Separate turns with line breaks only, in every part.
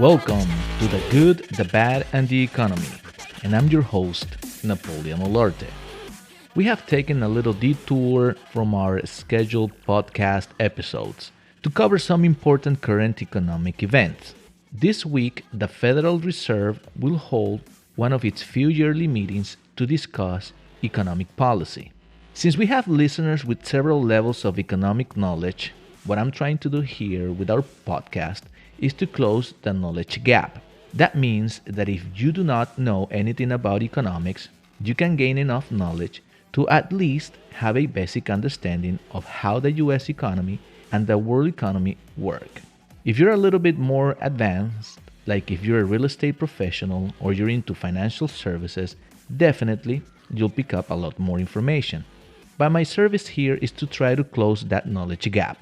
Welcome to The Good, the Bad, and the Economy, and I'm your host, Napoleon Olarte. We have taken a little detour from our scheduled podcast episodes to cover some important current economic events. This week, the Federal Reserve will hold one of its few yearly meetings to discuss economic policy. Since we have listeners with several levels of economic knowledge, what I'm trying to do here with our podcast is to close the knowledge gap. That means that if you do not know anything about economics, you can gain enough knowledge to at least have a basic understanding of how the US economy and the world economy work. If you're a little bit more advanced, like if you're a real estate professional or you're into financial services, definitely you'll pick up a lot more information. But my service here is to try to close that knowledge gap.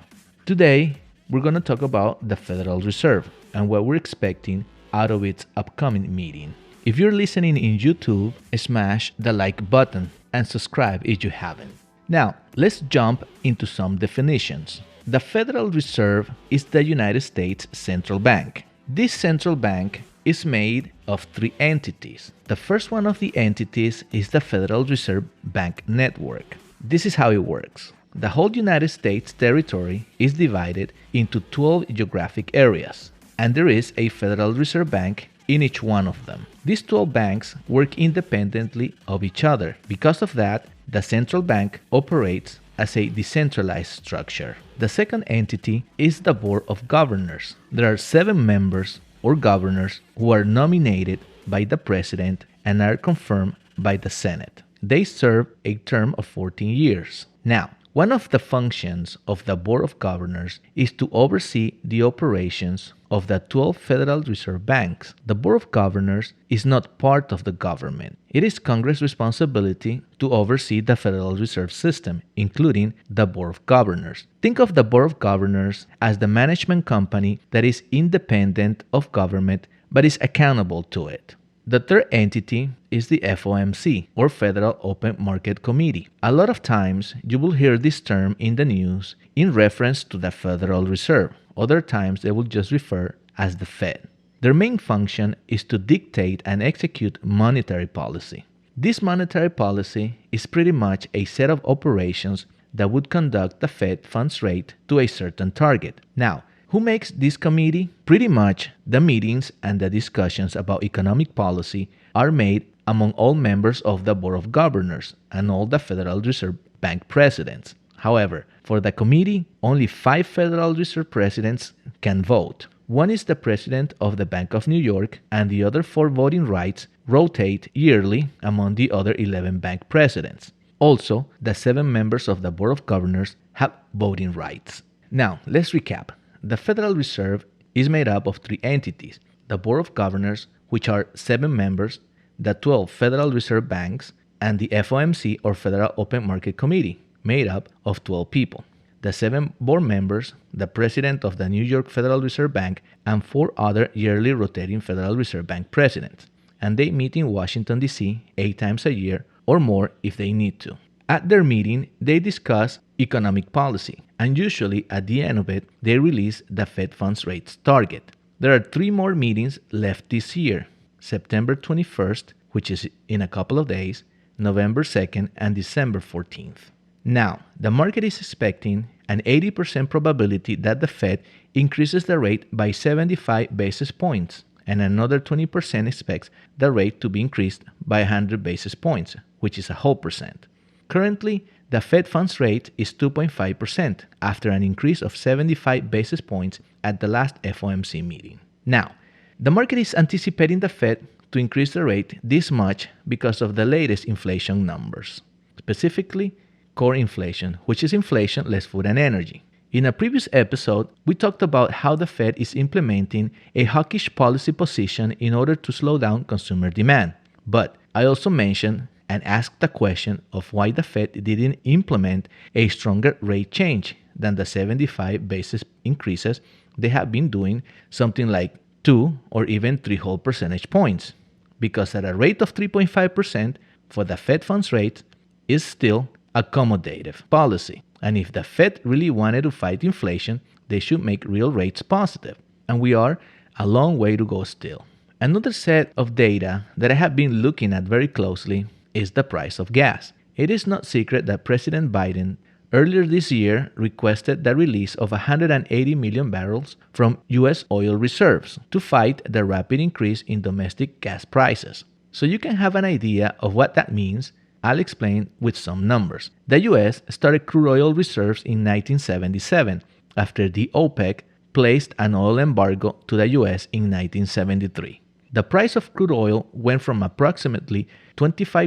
Today, we're going to talk about the Federal Reserve and what we're expecting out of its upcoming meeting. If you're listening in YouTube, smash the like button and subscribe if you haven't. Now, let's jump into some definitions. The Federal Reserve is the United States Central Bank. This central bank is made of three entities. The first one of the entities is the Federal Reserve Bank Network. This is how it works. The whole United States territory is divided into 12 geographic areas, and there is a Federal Reserve Bank in each one of them. These 12 banks work independently of each other. Because of that, the central bank operates as a decentralized structure. The second entity is the Board of Governors. There are 7 members or governors who are nominated by the President and are confirmed by the Senate. They serve a term of 14 years. Now, one of the functions of the Board of Governors is to oversee the operations of the 12 Federal Reserve Banks. The Board of Governors is not part of the government. It is Congress' responsibility to oversee the Federal Reserve System, including the Board of Governors. Think of the Board of Governors as the management company that is independent of government but is accountable to it. The third entity is the FOMC, or Federal Open Market Committee. A lot of times, you will hear this term in the news in reference to the Federal Reserve. Other times, they will just refer as the Fed. Their main function is to dictate and execute monetary policy. This monetary policy is pretty much a set of operations that would conduct the Fed funds rate to a certain target. Now, who makes this committee? Pretty much the meetings and the discussions about economic policy are made among all members of the Board of Governors and all the Federal Reserve Bank presidents. However, for the committee, only 5 Federal Reserve presidents can vote. One is the president of the Bank of New York, and the other 4 voting rights rotate yearly among the other 11 bank presidents. Also, the 7 members of the Board of Governors have voting rights. Now, let's recap. The Federal Reserve is made up of 3 entities: the Board of Governors, which are 7 members, the 12 Federal Reserve Banks, and the FOMC, or Federal Open Market Committee, made up of 12 people. The 7 board members, the president of the New York Federal Reserve Bank, and 4 other yearly rotating Federal Reserve Bank presidents. And they meet in Washington, D.C. 8 times a year or more if they need to. At their meeting, they discuss economic policy, and usually at the end of it, they release the Fed funds rates target. There are 3 more meetings left this year: September 21st, which is in a couple of days, November 2nd, and December 14th. Now, the market is expecting an 80% probability that the Fed increases the rate by 75 basis points, and another 20% expects the rate to be increased by 100 basis points, which is a whole percent. Currently, the Fed funds rate is 2.5% after an increase of 75 basis points at the last FOMC meeting. Now, the market is anticipating the Fed to increase the rate this much because of the latest inflation numbers, specifically core inflation, which is inflation less food and energy. In a previous episode, we talked about how the Fed is implementing a hawkish policy position in order to slow down consumer demand. But I also mentioned and asked the question of why the Fed didn't implement a stronger rate change than the 75 basis increases they have been doing, something like 2 or even 3 whole percentage points. Because at a rate of 3.5% for the Fed funds rate is still accommodative policy. And if the Fed really wanted to fight inflation, they should make real rates positive. And we are a long way to go still. Another set of data that I have been looking at very closely is the price of gas. It is not secret that President Biden earlier this year requested the release of 180 million barrels from U.S. oil reserves to fight the rapid increase in domestic gas prices. So you can have an idea of what that means. I'll explain with some numbers. The U.S. started crude oil reserves in 1977 after the OPEC placed an oil embargo to the U.S. in 1973. The price of crude oil went from approximately $25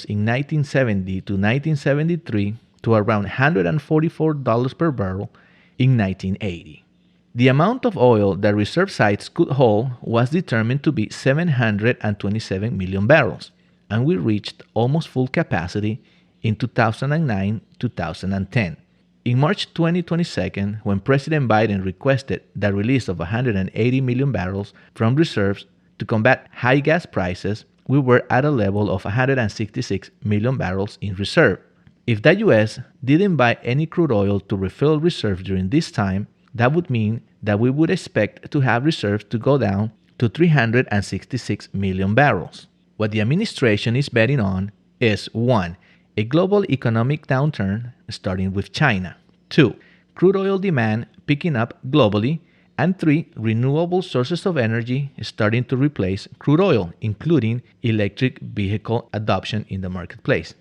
in 1970 to 1973 to around $144 per barrel in 1980. The amount of oil that reserve sites could hold was determined to be 727 million barrels, and we reached almost full capacity in 2009-2010. In March 2022, when President Biden requested the release of 180 million barrels from reserves to combat high gas prices, we were at a level of 166 million barrels in reserve. If the U.S. didn't buy any crude oil to refill reserves during this time, that would mean that we would expect to have reserves to go down to 366 million barrels. What the administration is betting on is 1. A global economic downturn starting with China, 2. Crude oil demand picking up globally, and 3. Renewable sources of energy starting to replace crude oil, including electric vehicle adoption in the marketplace.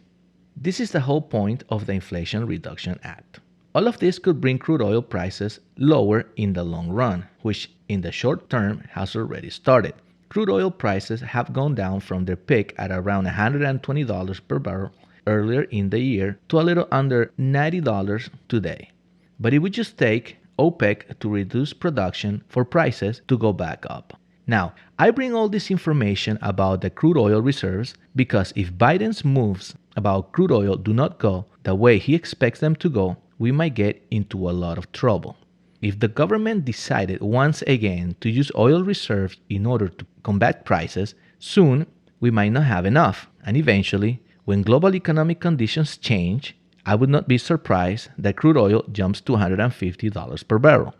This is the whole point of the Inflation Reduction Act. All of this could bring crude oil prices lower in the long run, which in the short term has already started. Crude oil prices have gone down from their peak at around $120 per barrel earlier in the year to a little under $90 today. But it would just take OPEC to reduce production for prices to go back up. Now, I bring all this information about the crude oil reserves because if Biden's moves about crude oil do not go the way he expects them to go, we might get into a lot of trouble. If the government decided once again to use oil reserves in order to combat prices, soon we might not have enough. And eventually, when global economic conditions change, I would not be surprised that crude oil jumps to $150 per barrel.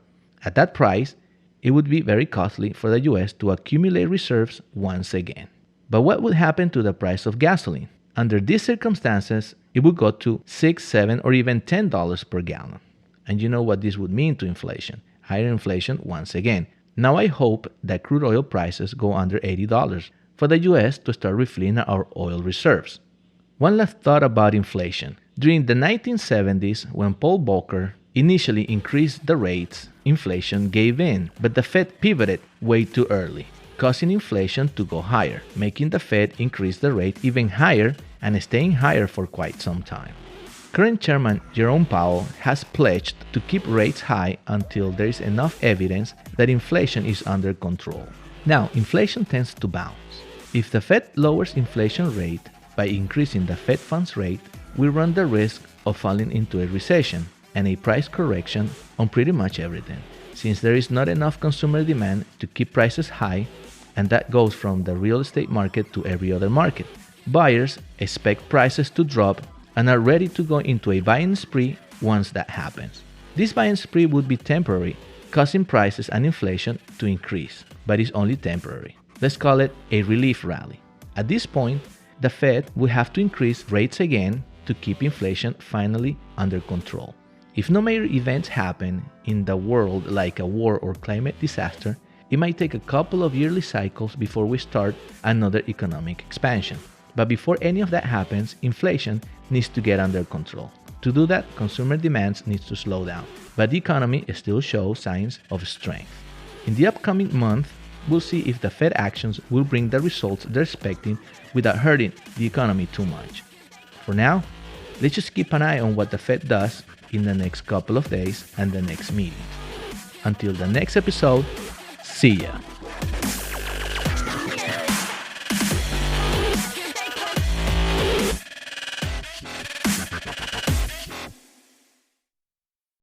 At that price, it would be very costly for the U.S. to accumulate reserves once again. But what would happen to the price of gasoline? Under these circumstances, it would go to $6, $7, or even $10 per gallon. And you know what this would mean to inflation. Higher inflation once again. Now I hope that crude oil prices go under $80 for the U.S. to start refilling our oil reserves. One last thought about inflation. During the 1970s, when Paul Volcker initially increased the rates, inflation gave in, but the Fed pivoted way too early, causing inflation to go higher, making the Fed increase the rate even higher and staying higher for quite some time. Current Chairman Jerome Powell has pledged to keep rates high until there is enough evidence that inflation is under control. Now, inflation tends to bounce. If the Fed lowers inflation rate by increasing the Fed funds rate, we run the risk of falling into a recession and a price correction on pretty much everything, since there is not enough consumer demand to keep prices high, and that goes from the real estate market to every other market. Buyers expect prices to drop and are ready to go into a buying spree once that happens. This buying spree would be temporary, causing prices and inflation to increase, but it's only temporary. Let's call it a relief rally. At this point, the Fed would have to increase rates again to keep inflation finally under control. If no major events happen in the world like a war or climate disaster, it might take a couple of yearly cycles before we start another economic expansion. But before any of that happens, inflation needs to get under control. To do that, consumer demand needs to slow down, but the economy still shows signs of strength. In the upcoming month, we'll see if the Fed actions will bring the results they're expecting without hurting the economy too much. For now, let's just keep an eye on what the Fed does in the next couple of days and the next meeting. Until the next episode, see ya.